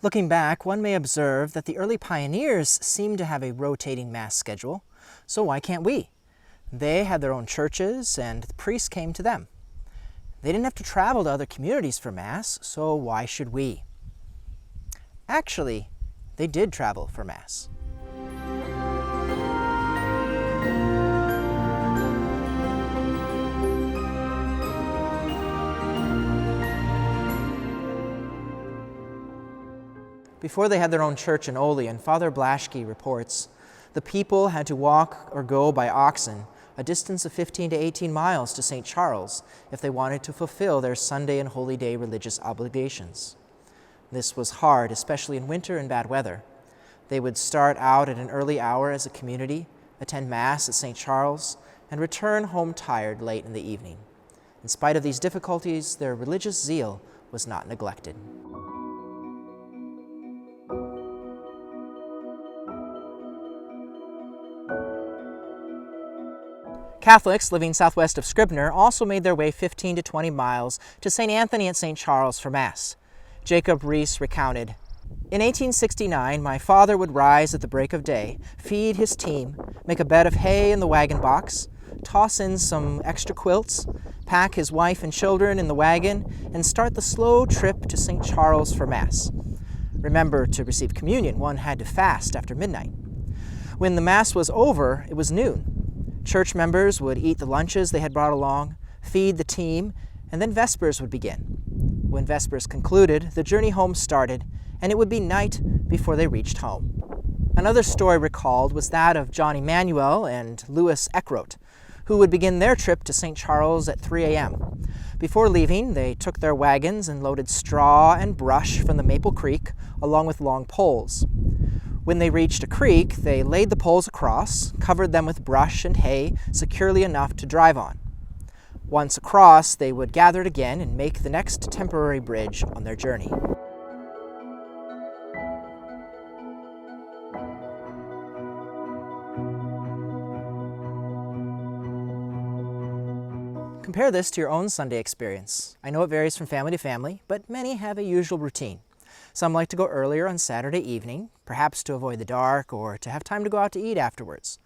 Looking back, one may observe that the early pioneers seemed to have a rotating Mass schedule, so why can't we? They had their own churches, and the priests came to them. They didn't have to travel to other communities for Mass, so why should we? Actually, they did travel for Mass. Before they had their own church in Olean, Father Blaschke reports, the people had to walk or go by oxen a distance of 15 to 18 miles to St. Charles if they wanted to fulfill their Sunday and Holy Day religious obligations. This was hard, especially in winter and bad weather. They would start out at an early hour as a community, attend Mass at St. Charles, and return home tired late in the evening. In spite of these difficulties, their religious zeal was not neglected. Catholics living southwest of Scribner also made their way 15 to 20 miles to St. Anthony at St. Charles for Mass. Jacob Rees recounted, "In 1869, my father would rise at the break of day, feed his team, make a bed of hay in the wagon box, toss in some extra quilts, pack his wife and children in the wagon, and start the slow trip to St. Charles for Mass. Remember, to receive communion, one had to fast after midnight. When the Mass was over, it was noon. Church members would eat the lunches they had brought along, feed the team, and then Vespers would begin. When Vespers concluded, the journey home started, and it would be night before they reached home." Another story recalled was that of John Emanuel and Louis Eckroth, who would begin their trip to St. Charles at 3 a.m. Before leaving, they took their wagons and loaded straw and brush from the Maple Creek, along with long poles. When they reached a creek, they laid the poles across, covered them with brush and hay securely enough to drive on. Once across, they would gather it again and make the next temporary bridge on their journey. Compare this to your own Sunday experience. I know it varies from family to family, but many have a usual routine. Some like to go earlier on Saturday evening, perhaps to avoid the dark or to have time to go out to eat afterwards.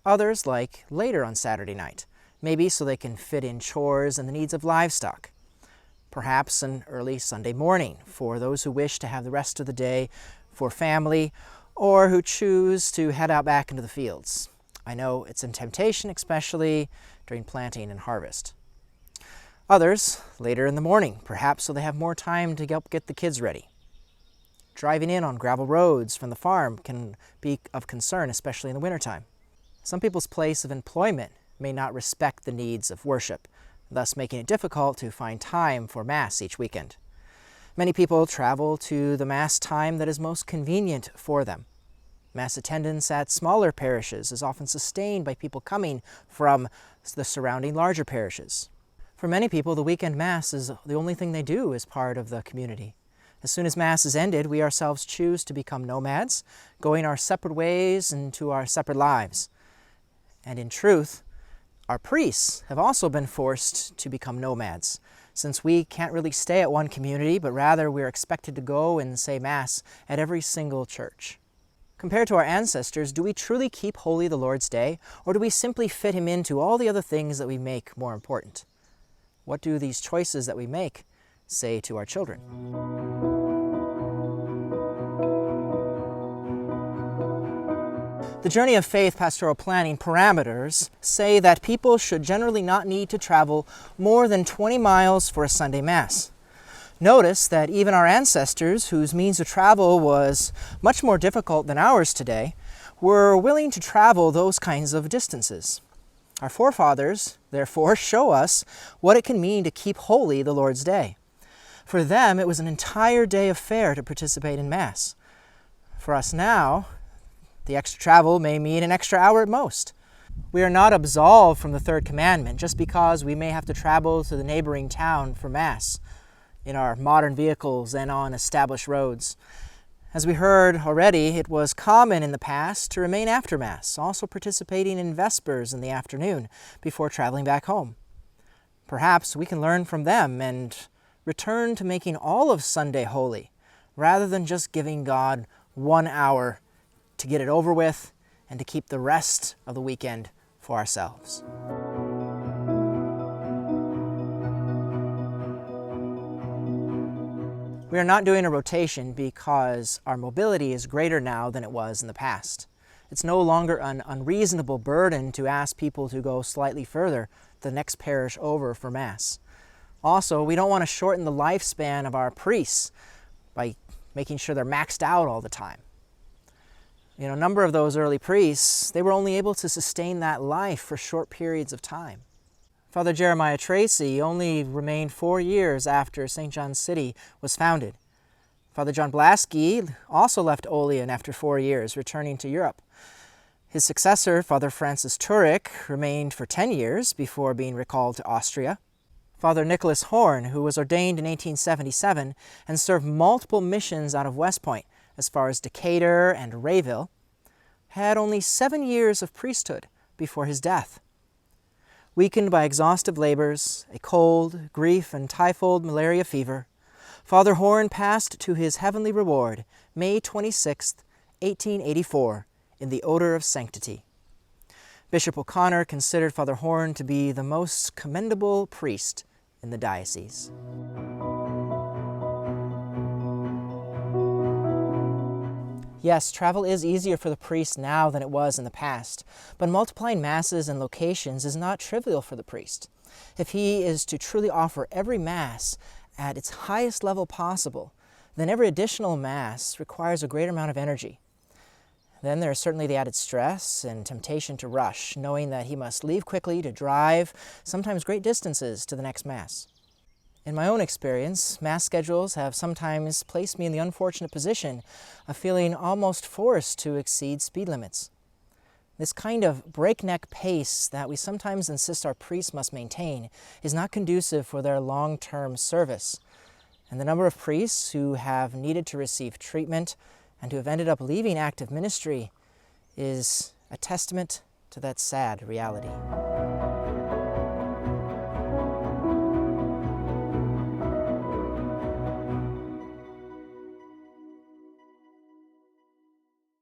Others like later on Saturday night, maybe so they can fit in chores and the needs of livestock. Perhaps an early Sunday morning for those who wish to have the rest of the day for family or who choose to head out back into the fields. I know it's a temptation, especially during planting and harvest. Others later in the morning, perhaps so they have more time to help get the kids ready. Driving in on gravel roads from the farm can be of concern, especially in the wintertime. Some people's place of employment may not respect the needs of worship, thus making it difficult to find time for Mass each weekend. Many people travel to the Mass time that is most convenient for them. Mass attendance at smaller parishes is often sustained by people coming from the surrounding larger parishes. For many people, the weekend Mass is the only thing they do as part of the community. As soon as Mass is ended, we ourselves choose to become nomads, going our separate ways into our separate lives. And in truth, our priests have also been forced to become nomads, since we can't really stay at one community, but rather we're expected to go and say Mass at every single church. Compared to our ancestors, do we truly keep holy the Lord's Day, or do we simply fit Him into all the other things that we make more important? What do these choices that we make say to our children? The Journey of Faith pastoral planning parameters say that people should generally not need to travel more than 20 miles for a Sunday Mass. Notice that even our ancestors, whose means of travel was much more difficult than ours today, were willing to travel those kinds of distances. Our forefathers, therefore, show us what it can mean to keep holy the Lord's Day. For them, it was an entire day affair to participate in Mass. For us now, the extra travel may mean an extra hour at most. We are not absolved from the third commandment just because we may have to travel to the neighboring town for Mass in our modern vehicles and on established roads. As we heard already, it was common in the past to remain after Mass, also participating in Vespers in the afternoon before traveling back home. Perhaps we can learn from them and return to making all of Sunday holy, rather than just giving God 1 hour to get it over with and to keep the rest of the weekend for ourselves. We are not doing a rotation because our mobility is greater now than it was in the past. It's no longer an unreasonable burden to ask people to go slightly further, the next parish over, for Mass. Also, we don't want to shorten the lifespan of our priests by making sure they're maxed out all the time. You know, a number of those early priests, they were only able to sustain that life for short periods of time. Father Jeremiah Tracy only remained 4 years after St. John's City was founded. Father John Blaski also left Olean after 4 years, returning to Europe. His successor, Father Francis Turek, remained for 10 years before being recalled to Austria. Father Nicholas Horn, who was ordained in 1877 and served multiple missions out of West Point, as far as Decatur and Rayville, had only 7 years of priesthood before his death. Weakened by exhaustive labors, a cold, grief, and typhoid malaria fever, Father Horn passed to his heavenly reward May 26, 1884, in the odor of sanctity. Bishop O'Connor considered Father Horn to be the most commendable priest in the diocese. Yes, travel is easier for the priest now than it was in the past, but multiplying Masses and locations is not trivial for the priest. If he is to truly offer every Mass at its highest level possible, then every additional Mass requires a greater amount of energy. Then there is certainly the added stress and temptation to rush, knowing that he must leave quickly to drive, sometimes great distances, to the next Mass. In my own experience, Mass schedules have sometimes placed me in the unfortunate position of feeling almost forced to exceed speed limits. This kind of breakneck pace that we sometimes insist our priests must maintain is not conducive for their long-term service. And the number of priests who have needed to receive treatment and who have ended up leaving active ministry is a testament to that sad reality.